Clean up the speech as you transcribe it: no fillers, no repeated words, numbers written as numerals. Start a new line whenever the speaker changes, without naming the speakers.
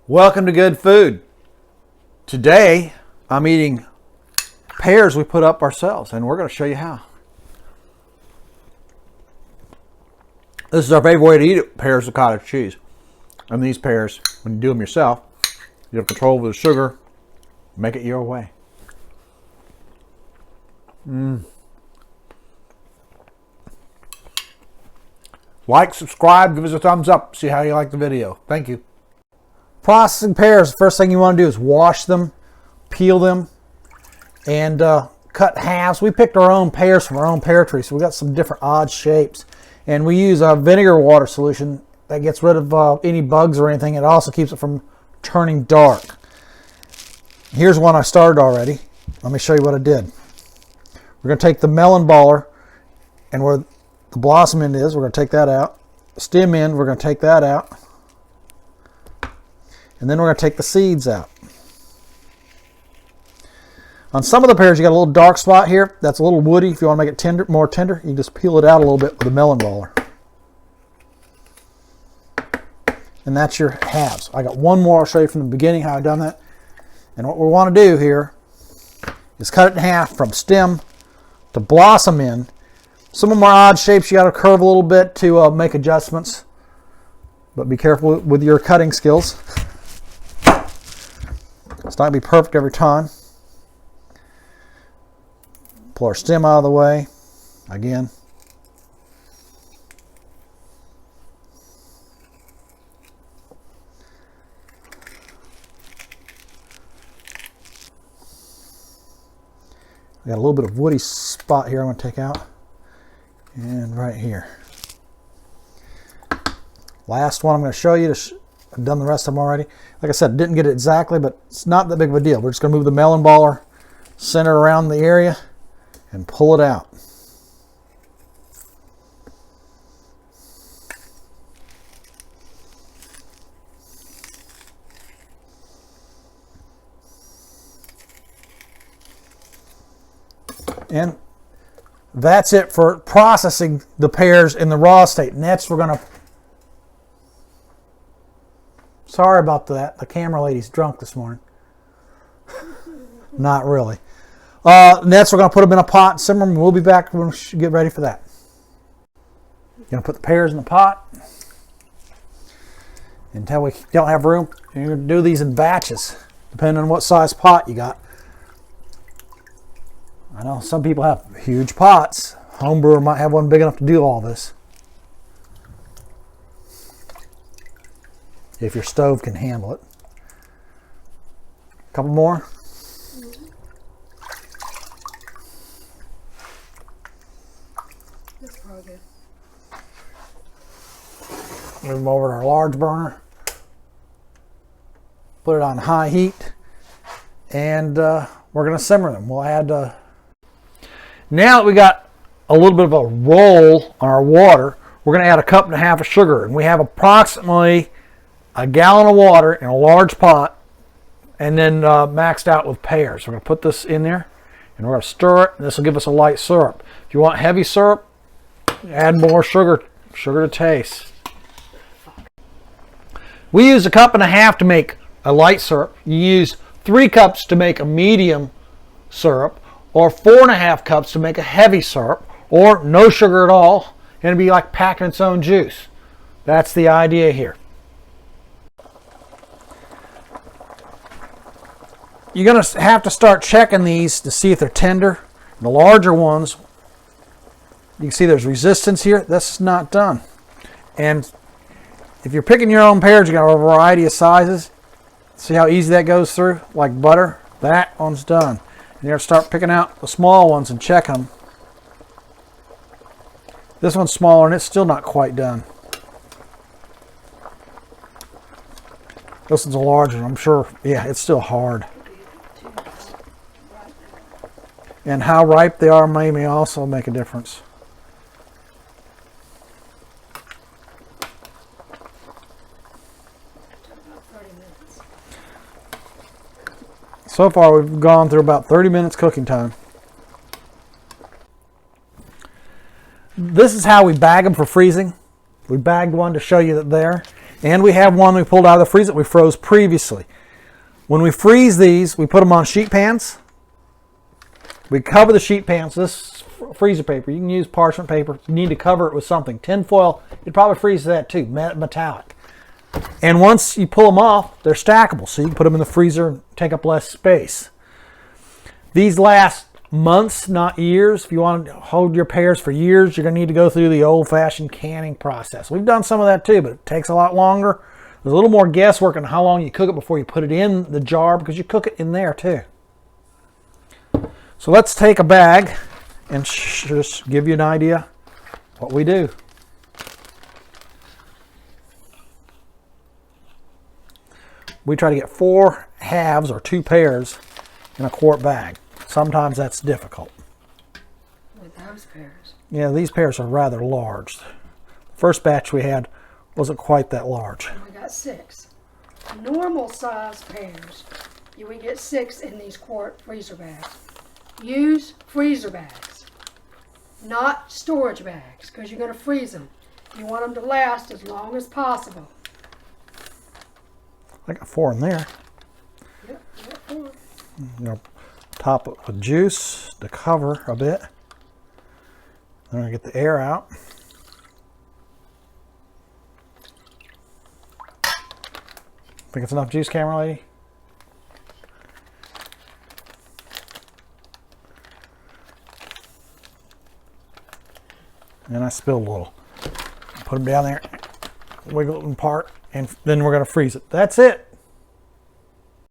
Welcome to Good Food. Today I'm eating pears we put up ourselves, and we're going to show you how. This is our favorite way to eat it, pears with cottage cheese. And these pears, when you do them yourself, you have control over the sugar. Make it your way. Like, subscribe, give us a thumbs up, see how you like the video. Thank you. Processing pears, the first thing you want to do is wash them, peel them, and cut halves. We picked our own pears from our own pear tree, so we got some different odd shapes. And we use a vinegar water solution that gets rid of any bugs or anything. It also keeps it from turning dark. Here's one I started already. Let me show you what I did. We're going to take the melon baller, and where the blossom end is, we're going to take that out. Stem end, we're going to take that out. And then we're going to take the seeds out. On some of the pears, you got a little dark spot here. That's a little woody. If you want to make it tender, more tender, you can just peel it out a little bit with a melon baller. And that's your halves. I got one more. I'll show you from the beginning how I've done that. And what we want to do here is cut it in half from stem to blossom end. Some of them are odd shapes. You got to curve a little bit to make adjustments. But be careful with your cutting skills. It's not going to be perfect every time. Pull our stem out of the way. Again. I got a little bit of woody spot here I'm going to take out. And right here. Last one I'm going to show you. I've done the rest of them already. Like I said, didn't get it exactly, but it's not that big of a deal. We're just going to move the melon baller, center around the area, and pull it out. And that's it for processing the pears in the raw state. Next, we're going to... Sorry about that. The camera lady's drunk this morning. Not really. Next, we're going to put them in a pot and simmer them. We'll be back when we get ready for that. Going to put the pears in the pot. Until we don't have room, you're going to do these in batches, depending on what size pot you got. I know some people have huge pots. Home brewer might have one big enough to do all this. If your stove can handle it. A couple more.
That's probably good.
Move them over to our large burner. Put it on high heat. And we're going to simmer them. We'll add... Now that we got a little bit of a roll on our water, we're going to add 1.5 cups of sugar. And we have approximately 1 gallon of water in a large pot, and then maxed out with pears. We're going to put this in there, and we're going to stir it, and this will give us a light syrup. If you want heavy syrup, add more sugar to taste. We use 1.5 cups to make a light syrup. You use 3 cups to make a medium syrup, or 4.5 cups to make a heavy syrup, or no sugar at all, and it'll be like packing its own juice. That's the idea here. You're going to have to start checking these to see if they're tender. The larger ones, you can see there's resistance here. This is not done. And if you're picking your own pears, you got a variety of sizes. See how easy that goes through, like butter? That one's done. And you're going to start picking out the small ones and check them. This one's smaller and it's still not quite done. This one's a larger one, I'm sure. Yeah, it's still hard. And how ripe they are may also make a difference. So far we've gone through about 30 minutes cooking time. This is how we bag them for freezing. We bagged one to show you that there. And we have one we pulled out of the freezer that we froze previously. When we freeze these, we put them on sheet pans. We cover the sheet pans. This freezer paper, you can use parchment paper. You need to cover it with something. Tin foil, you'd probably freeze that too, metallic. And once you pull them off, they're stackable, so you can put them in the freezer and take up less space. These last months, not years. If you want to hold your pears for years, you're going to need to go through the old-fashioned canning process. We've done some of that too, but it takes a lot longer. There's a little more guesswork on how long you cook it before you put it in the jar, because you cook it in there too. So let's take a bag and just give you an idea what we do. We try to get 4 halves or 2 pears in a quart bag. Sometimes that's difficult.
With those pears.
Yeah, these pears are rather large. The first batch we had wasn't quite that large.
And we got 6. Normal size pears, we get 6 in these quart freezer bags. Use freezer bags, not storage bags, because you're going to freeze them. You want them to last as long as possible.
I got 4 in there.
Yep, you got 4.
I'm going to top it with juice to cover a bit. I'm going to get the air out. Think it's enough juice, camera lady? And I spilled a little. Put them down there, wiggle them apart, and then we're going to freeze it. That's it.